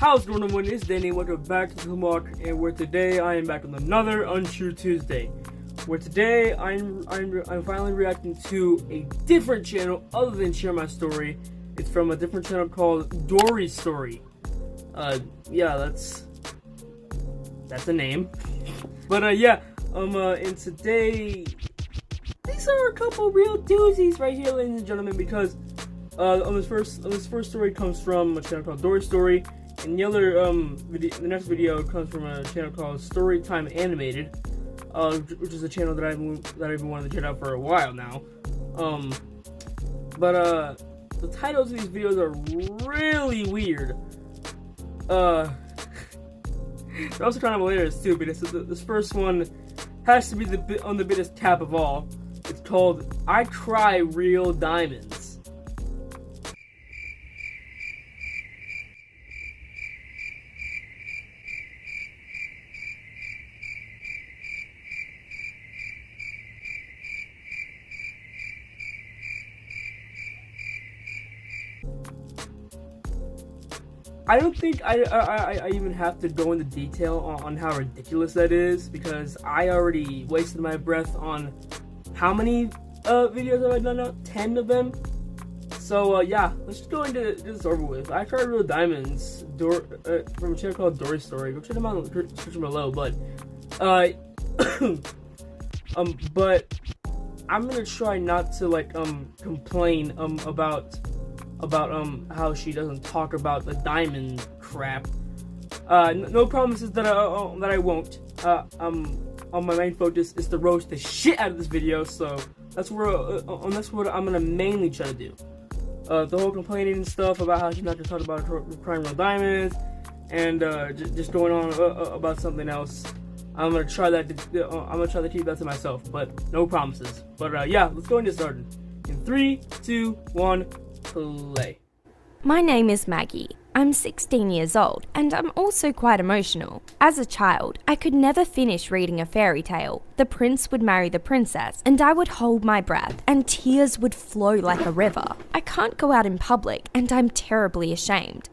How's it going, everyone? It's Danny. Welcome back to the Mark, and where today I am back on another Untrue Tuesday. Where today I'm finally reacting to a different channel other than Share My Story. It's from a different channel called Dory's Story. Yeah, that's a name. But and today these are a couple real doozies right here, ladies and gentlemen, because this first story comes from a channel called Dory's Story. And the next video comes from a channel called Storytime Animated, which is a channel that I've been wanting to check out for a while now. The titles of these videos are really weird. They're also kind of hilarious too, because this first one has to be on the biggest tab of all. It's called "I Cry Real Diamonds." I don't think I even have to go into detail on how ridiculous that is, because I already wasted my breath on how many videos have I done now? 10 of them. So yeah, let's just go into this over with. I Cry Real Diamonds from a channel called Dory's Story. Go check them out in the description below. But but I'm gonna try not to complain about how she doesn't talk about the diamond crap. No promises that I won't. My main focus is to roast the shit out of this video, so that's what I'm gonna mainly try to do. The whole complaining and stuff about how she's not gonna talk about crying real diamonds and just going on about something else. I'm gonna try to keep that to myself, but no promises. But yeah, let's go and get started. In 3, 2, 1. Play. My name is Maggie. I'm 16 years old, and I'm also quite emotional. As a child, I could never finish reading a fairy tale. The prince would marry the princess, and I would hold my breath, and tears would flow like a river. I can't go out in public, and I'm terribly ashamed.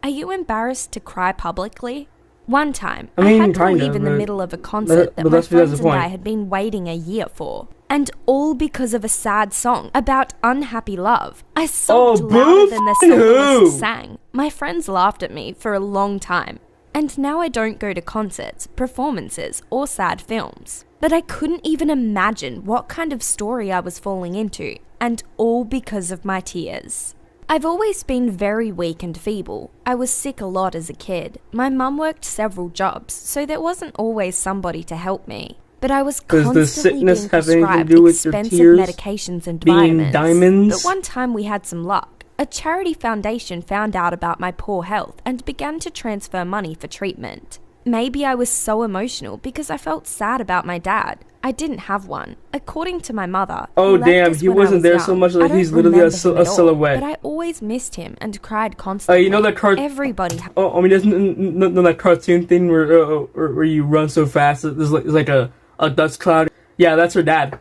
Are you embarrassed to cry publicly? One time, I had to leave in the middle of a concert that my friends and I had been waiting a year for. And all because of a sad song about unhappy love. I sobbed louder than the soloist sang. My friends laughed at me for a long time. And now I don't go to concerts, performances, or sad films. But I couldn't even imagine what kind of story I was falling into. And all because of my tears. I've always been very weak and feeble. I was sick a lot as a kid. My mum worked several jobs, so there wasn't always somebody to help me. But I was constantly being prescribed expensive medications and vitamins. But one time we had some luck. A charity foundation found out about my poor health and began to transfer money for treatment. Maybe I was so emotional because I felt sad about my dad. I didn't have one. According to my mother, oh damn, he wasn't there so much, like he's literally a silhouette. But I always missed him and cried constantly. You know that everybody. There's no that cartoon thing where you run so fast. There's like a dust cloud. Yeah, that's her dad.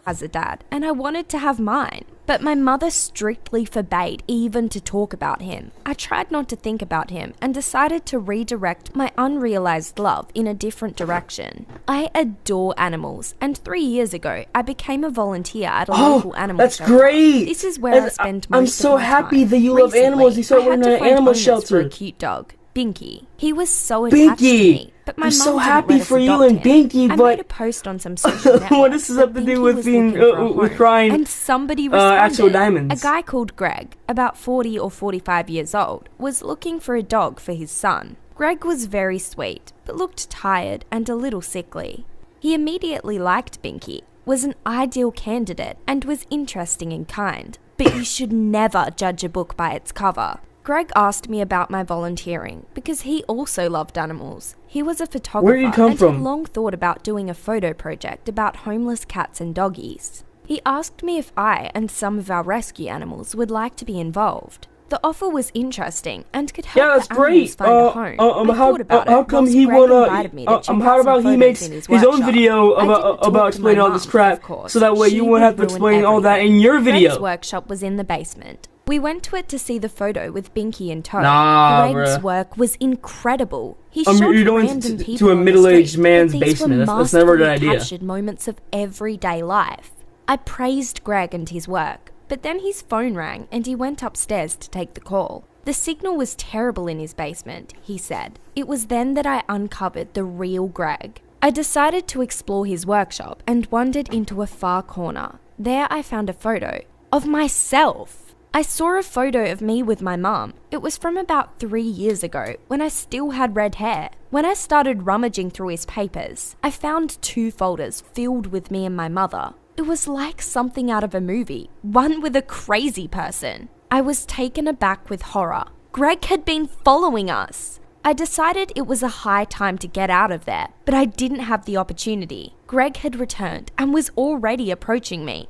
As a dad, and I wanted to have mine. But my mother strictly forbade even to talk about him. I tried not to think about him and decided to redirect my unrealized love in a different direction. I adore animals, and 3 years ago, I became a volunteer at a local animal shelter. That's great! This is where I spend most of my time. I'm so happy that you love animals. You started working at an animal shelter. For a cute dog, Binky. He was so attached to me. But my I'm so happy for you and Binky, but I made a post on some social networks. What does this have to do with being with crying? And somebody responded. Actual diamonds. A guy called Greg, about 40 or 45 years old, was looking for a dog for his son. Greg was very sweet, but looked tired and a little sickly. He immediately liked Binky, was an ideal candidate, and was interesting and kind. But you should never judge a book by its cover. Greg asked me about my volunteering because he also loved animals. He was a photographer. Where did you come from? Had long thought about doing a photo project about homeless cats and doggies. He asked me if I and some of our rescue animals would like to be involved. The offer was interesting and could help the animals find a home. How come he how about he makes his own video about explaining all this crap, so that way you won't have to explain all that in your video? Greg's workshop was in the basement. We went to it to see the photo with Binky in tow. Nah, Greg's bruh. work was incredible. He I mean, showed you're going random to people a on the middle-aged street, man's but these basement. were That's never a good masterfully idea. captured moments of everyday life. I praised Greg and his work, but then his phone rang and he went upstairs to take the call. The signal was terrible in his basement, he said. It was then that I uncovered the real Greg. I decided to explore his workshop and wandered into a far corner. There I found a photo of myself. I saw a photo of me with my mum. It was from about 3 years ago, when I still had red hair. When I started rummaging through his papers, I found 2 folders filled with me and my mother. It was like something out of a movie, one with a crazy person. I was taken aback with horror. Greg had been following us. I decided it was a high time to get out of there, but I didn't have the opportunity. Greg had returned and was already approaching me.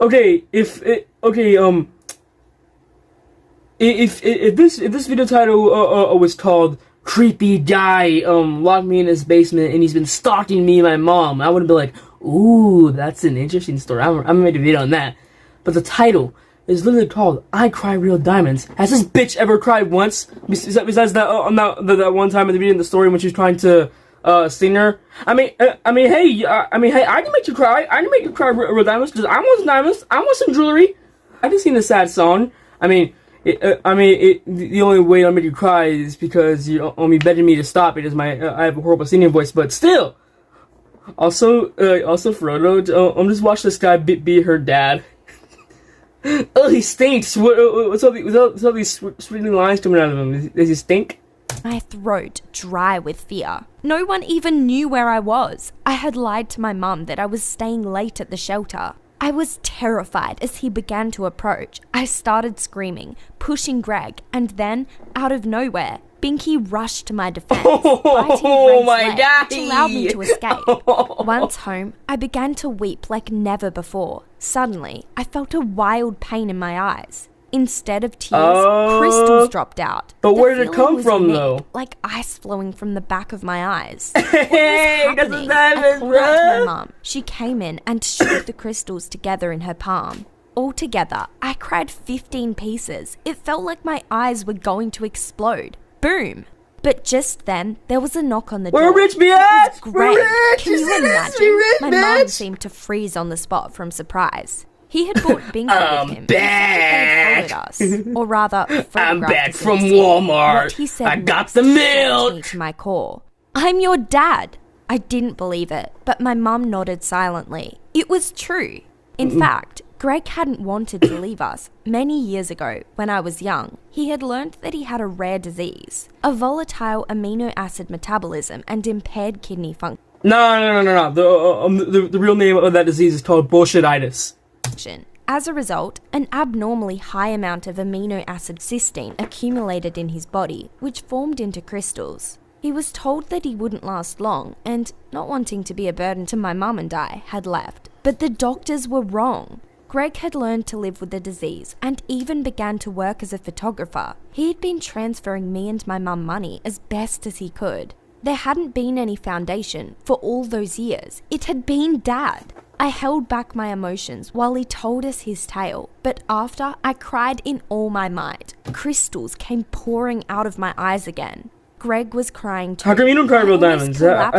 Okay, if this video title was called "Creepy Guy locked me in his basement and he's been stalking me and my mom," I would have been like, "Ooh, that's an interesting story. I'm gonna make a video on that." But the title is literally called "I Cry Real Diamonds." Has this bitch ever cried once? Besides that, that one time at the beginning of the story when she was trying to sing her. I mean, hey, I can make you cry. I can make you cry real diamonds because I want some diamonds. I want some jewelry. I just sing a sad song. I mean, the only way I'll make you cry is because you're only begging me to stop because I have a horrible singing voice. But still, also Frodo, just watch this guy beat her dad. Oh, he stinks. What's all these sweet lines coming out of him? Does he stink? My throat dry with fear. No one even knew where I was. I had lied to my mum that I was staying late at the shelter. I was terrified as he began to approach. I started screaming, pushing Greg, and then, out of nowhere, Binky rushed to my defense, biting Greg's leg, which allowed me to escape. Once home, I began to weep like never before. Suddenly, I felt a wild pain in my eyes. Instead of tears, crystals dropped out. But The where did it feeling come was from, unique, though? like ice flowing from the back of my eyes. Hey, What was happening? I called out to my mum. She came in and shook the crystals together in her palm. Altogether, I cried 15 pieces. It felt like my eyes were going to explode. Boom! But just then, there was a knock on the door. We're rich, bitch! Greg, We're rich! can you imagine? My mum seemed to freeze on the spot from surprise. He had brought Binky with him. Back. He followed us, or rather, I'm back us from instead. Walmart. What he said I got next the shocked milk. me to my core. I'm your dad. I didn't believe it, but my mum nodded silently. It was true. In fact, Greg hadn't wanted to leave us. Many years ago, when I was young, he had learned that he had a rare disease, a volatile amino acid metabolism and impaired kidney function. No. The real name of that disease is called bullshititis. As a result, an abnormally high amount of amino acid cysteine accumulated in his body, which formed into crystals. He was told that he wouldn't last long, and, not wanting to be a burden to my mum and I, had left. But the doctors were wrong. Greg had learned to live with the disease and even began to work as a photographer. He had been transferring me and my mum money as best as he could. There hadn't been any foundation for all those years. It had been Dad. I held back my emotions while he told us his tale, but after I cried in all my might. Crystals came pouring out of my eyes again. Greg was crying too. How come you don't cry real diamonds? I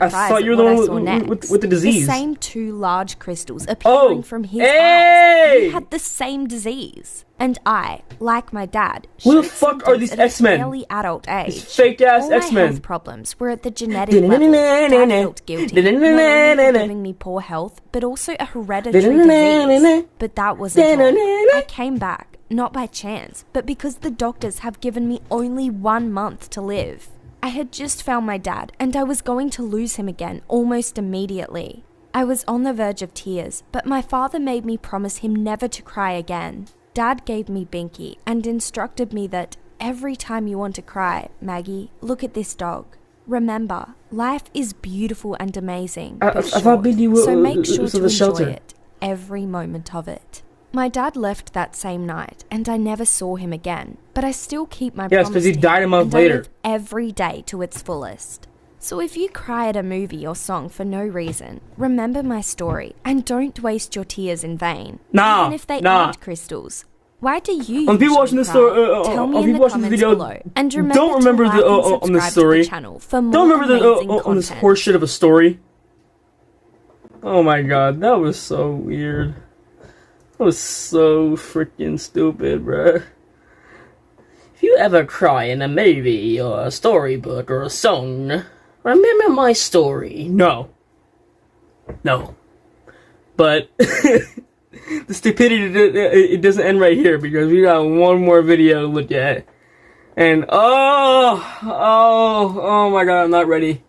thought you were the one with the disease. The same 2 large crystals appearing from his eyes. He had the same disease. And I, like my dad, who the fuck are these X-Men? Fairly adult age. These fake ass All my X-Men. health problems were at the genetic level. Dad felt guilty, not only for giving me poor health, but also a hereditary disease. But that wasn't all. I came back, not by chance, but because the doctors have given me only 1 month to live. I had just found my dad, and I was going to lose him again almost immediately. I was on the verge of tears, but my father made me promise him never to cry again. Dad gave me Binky and instructed me that every time you want to cry, Maggie, look at this dog. Remember, life is beautiful and amazing, but short, so make sure to enjoy it, every moment of it. My dad left that same night, and I never saw him again, but I still keep my promise because he died a month and later. I live every day to its fullest. So if you cry at a movie or song for no reason, remember my story and don't waste your tears in vain. Even if they aren't crystals. Why do you On people watching this story, Tell me on in people the watching this comments video, below. And remember don't remember to like and on subscribe this story. to the channel for more Don't remember amazing on this content. horse shit of a story. Oh my god, that was so weird. That was so freaking stupid, bruh. If you ever cry in a movie or a storybook or a song, remember my story. No. No. But the stupidity, it doesn't end right here because we got one more video to look at. And oh my god, I'm not ready.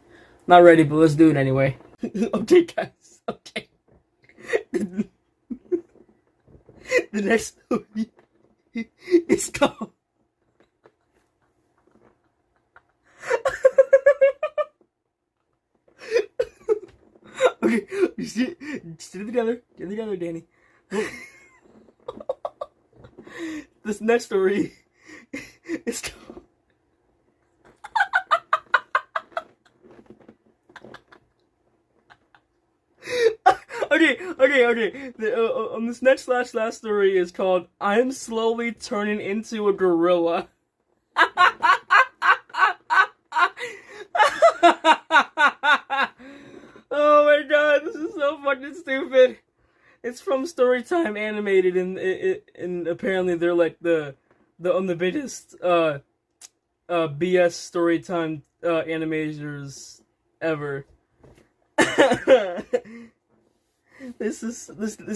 Not ready, but let's do it anyway. Okay, guys. Okay. The next story is called okay, sit together. Get together, Danny. This next story is called okay. This next last story is called "I'm slowly turning into a gorilla." Oh my god, this is so fucking stupid. It's from Storytime Animated, and apparently they're like the biggest BS Storytime animators ever. This is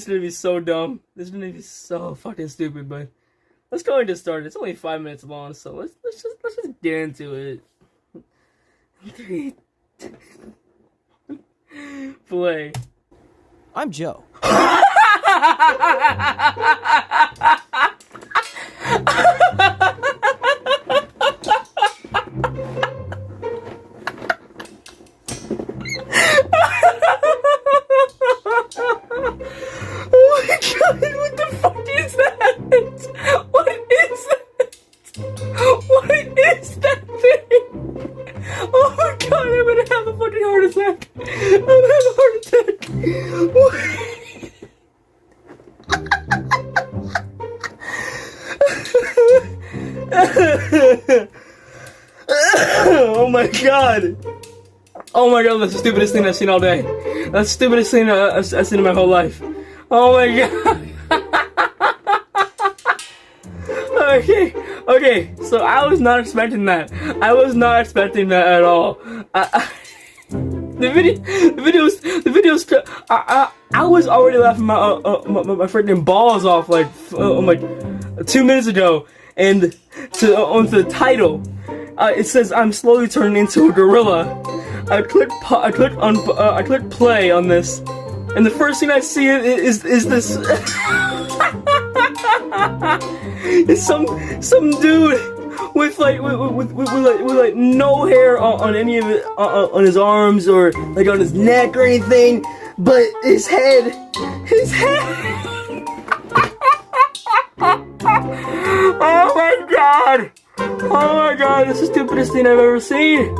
gonna be so dumb. This is gonna be so fucking stupid. But let's go ahead and get started. It's only 5 minutes long, so let's just get into it. 3, 2, play. I'm Joe. Oh my god, what the fuck is that? What is that? What is that thing? Oh my god, I'm gonna have a fucking heart attack. I'm gonna have a heart attack. Oh my god. Oh my god, that's the stupidest thing I've seen all day. That's the stupidest thing I've seen in my whole life. Oh my god. Okay, so I was not expecting that. I was not expecting that at all. The videos. I was already laughing my freaking balls off like 2 minutes ago, and onto the title, it says I'm slowly turning into a gorilla. I clicked play on this, and the first thing I see is this. It's some dude with like no hair on any of it on his arms or like on his neck or anything, but his head. Oh my god, this is the stupidest thing I've ever seen.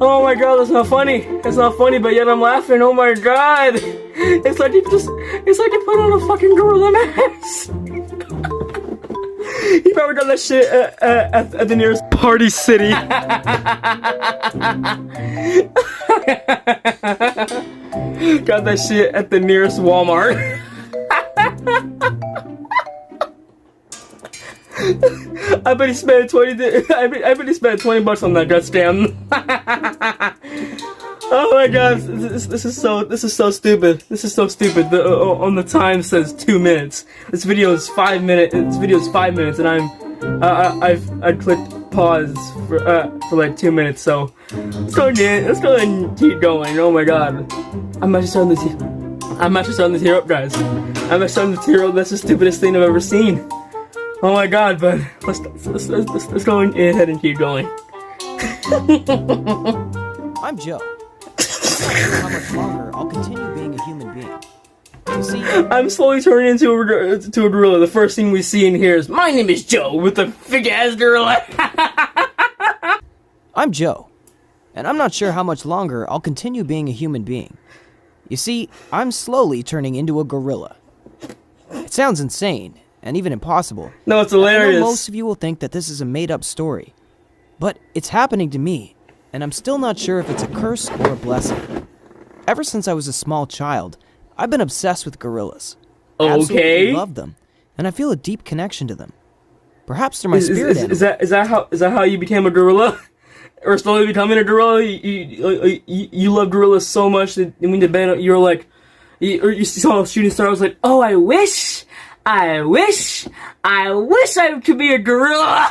Oh my god, that's not funny. It's not funny, but yet I'm laughing. Oh my god. It's like you put on a fucking gorilla mask. He probably got that shit at the nearest party city. Got that shit at the nearest Walmart. I bet he spent 20 bucks on that gut scam. Oh my god, this is so stupid. This is so stupid. On the time says 2 minutes. This video is 5 minutes. And I clicked pause for like 2 minutes. So let's go ahead and keep going. Oh my god, I'm actually starting to tear up, guys. I'm actually starting to tear up. That's the stupidest thing I've ever seen. Oh my god, but let's go ahead and keep going. I'm Joe. How much longer I'll continue being a human being? You see, I'm slowly turning into a gorilla. The first thing we see in here is my name is Joe with a big ass gorilla. I'm Joe, and I'm not sure how much longer I'll continue being a human being. You see, I'm slowly turning into a gorilla. It sounds insane, and even impossible. No, it's I hilarious. know most of you will think that this is a made-up story, but it's happening to me, and I'm still not sure if it's a curse or a blessing. Ever since I was a small child, I've been obsessed with gorillas. I absolutely love them, and I feel a deep connection to them. Perhaps they're my spirit animal. Is that how you became a gorilla? Or slowly becoming a gorilla? You love gorillas so much that when the band you're like, you saw a shooting star. I was like, oh, I wish I could be a gorilla.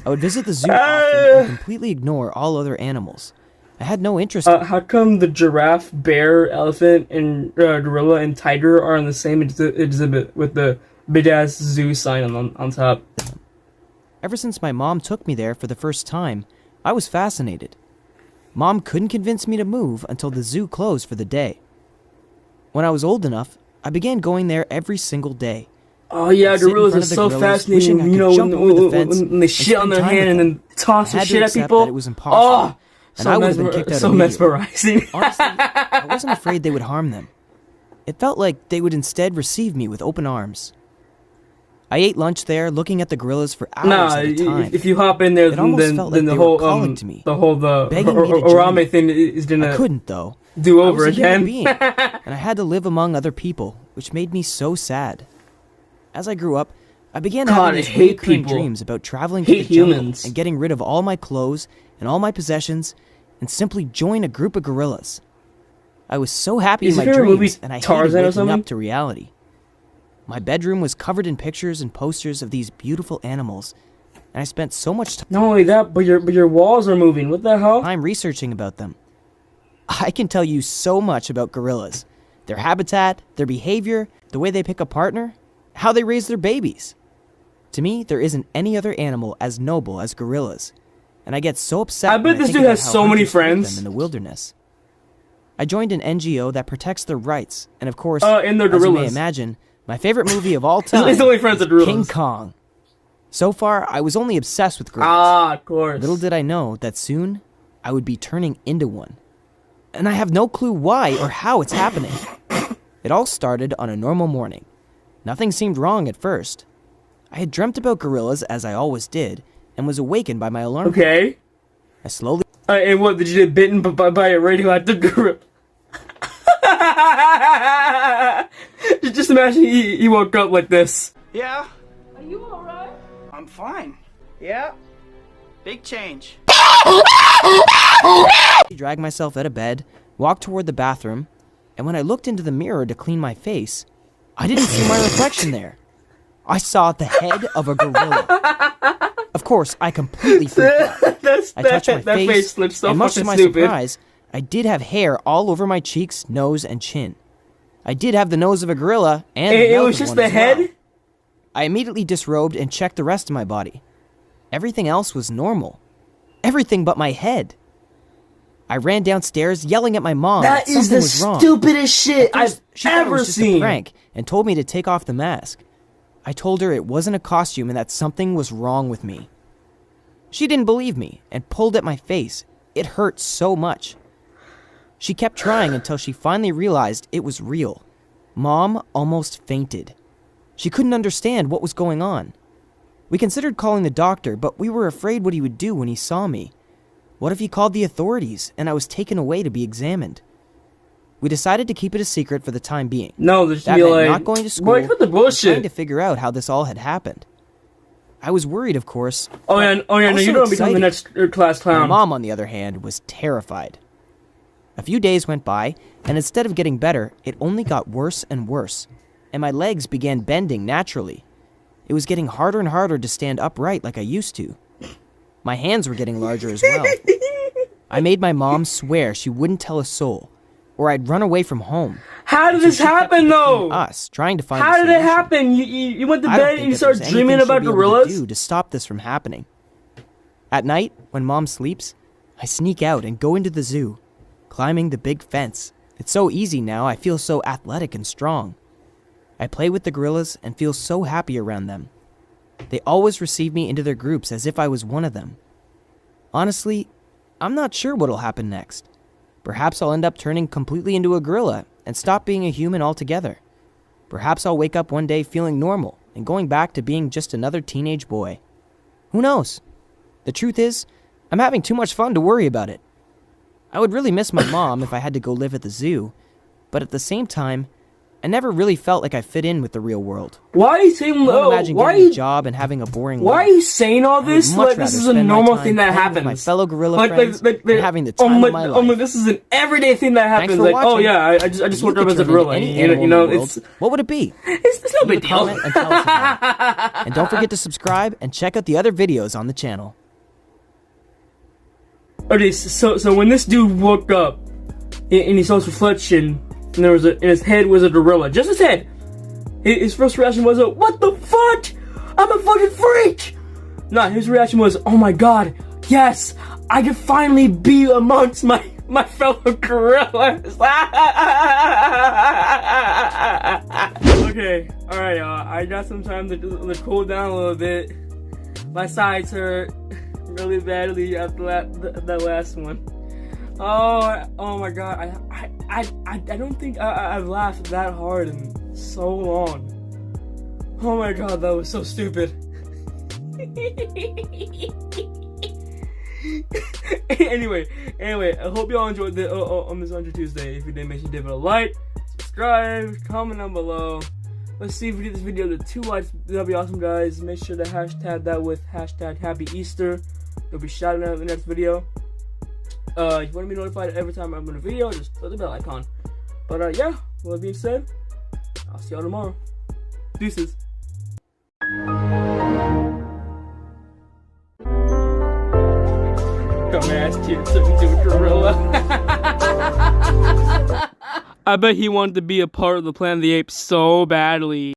I would visit the zoo often and completely ignore all other animals. I had no interest. How come the giraffe, bear, elephant, and gorilla and tiger are on the same exhibit with the big ass zoo sign on top? Ever since my mom took me there for the first time, I was fascinated. Mom couldn't convince me to move until the zoo closed for the day. When I was old enough, I began going there every single day. Oh yeah, gorillas are so fascinating. You know, when they shit on their hand and then toss the shit at people. It was impossible. Oh, and I would have been kicked out so mesmerizing. Honestly, I wasn't afraid they would harm them. It felt like they would instead receive me with open arms. I ate lunch there, looking at the gorillas for hours at a time. If you hop in there, then the whole orame thing is gonna. I couldn't though. Do over I was a again. human being, and I had to live among other people, which made me so sad. As I grew up, I began having these recurring dreams about traveling to the jungle and getting rid of all my clothes and all my possessions and simply join a group of gorillas. I was so happy in my dreams, and I hated waking up to reality. My bedroom was covered in pictures and posters of these beautiful animals, and I spent so much time. Not only that, but your walls are moving. What the hell? I'm researching about them. I can tell you so much about gorillas. Their habitat, their behavior, the way they pick a partner, how they raise their babies. To me, there isn't any other animal as noble as gorillas, and I get so upset. I bet this dude has so many friends in the wilderness. I joined an NGO that protects their rights, and of course, and their gorillas. As you may imagine, my favorite movie of all time is only friends with gorillas. King Kong. So far, I was only obsessed with gorillas. Ah, of course. Little did I know that soon I would be turning into one. And I have no clue why or how it's happening. It all started on a normal morning. Nothing seemed wrong at first. I had dreamt about gorillas as I always did, and was awakened by my alarm. Okay. I slowly... and what, did you get bitten by a radioactive gorilla? Just imagine he woke up like this. Yeah. Are you alright? I'm fine. Yeah. Big change. I dragged myself out of bed, walked toward the bathroom, and when I looked into the mirror to clean my face, I didn't see my reflection there. I saw the head of a gorilla. Of course, I completely freaked out. I touched my face, and much to my surprise, I did have hair all over my cheeks, nose, and chin. I did have the nose of a gorilla, and it was just the head? Well. I immediately disrobed and checked the rest of my body. Everything else was normal. Everything but my head. I ran downstairs yelling at my mom that something was wrong. That is the stupidest shit I've ever just seen. A prank and told me to take off the mask. I told her it wasn't a costume and that something was wrong with me. She didn't believe me and pulled at my face. It hurt so much. She kept trying until she finally realized it was real. Mom almost fainted. She couldn't understand what was going on. We considered calling the doctor, but we were afraid what he would do when he saw me. What if he called the authorities and I was taken away to be examined? We decided to keep it a secret for the time being. No, there's that meant not going to school and trying to figure out how this all had happened. I was worried, of course. Oh yeah, no, you don't become the next class clown. My mom, on the other hand, was terrified. A few days went by, and instead of getting better, it only got worse and worse, and my legs began bending naturally. It was getting harder and harder to stand upright like I used to. My hands were getting larger as well. I made my mom swear she wouldn't tell a soul, or I'd run away from home. How did this happen, though? Us trying to find. How did it happen? You went to bed and you started dreaming about gorillas? To stop this from happening. At night, when Mom sleeps, I sneak out and go into the zoo, climbing the big fence. It's so easy now. I feel so athletic and strong. I play with the gorillas and feel so happy around them. They always receive me into their groups as if I was one of them. Honestly, I'm not sure what'll happen next. Perhaps I'll end up turning completely into a gorilla and stop being a human altogether. Perhaps I'll wake up one day feeling normal and going back to being just another teenage boy. Who knows? The truth is, I'm having too much fun to worry about it. I would really miss my mom if I had to go live at the zoo, but at the same time, I never really felt like I fit in with the real world. Why are you saying? I don't imagine getting a job and having a boring life. Why are you saying all this? Like this is a normal thing that happens. My fellow gorilla friends and having the time of my life. This is an everyday thing that happens. Thanks for like, watching. oh yeah, I just woke up as a gorilla. It's what would it be? It's no big deal. Comment and tell us about it. And don't forget to subscribe and check out the other videos on the channel. Okay, so when this dude woke up in his self reflection, and there was in his head was a gorilla, just his head. His first reaction was, "What the fuck? I'm a fucking freak!" Nah, his reaction was, "Oh my god, yes, I can finally be amongst my fellow gorillas." Okay, alright, I got some time to cool down a little bit. My sides hurt really badly after that last one. Oh my god, I don't think I've laughed that hard in so long. Oh my god, that was so stupid. Anyway, I hope y'all enjoyed on this Untrue Tuesday. If you did, make sure you give it a like, subscribe, comment down below. Let's see if we get this video to 2 likes. That'll be awesome, guys. Make sure to hashtag that with hashtag Happy Easter. You'll be shouting out in the next video. If you want to be notified every time I'm in a video, just click the bell icon. But yeah, with that being said, I'll see y'all tomorrow. Deuces. Dumbass kid turned into a gorilla. I bet he wanted to be a part of the Planet of the Apes so badly.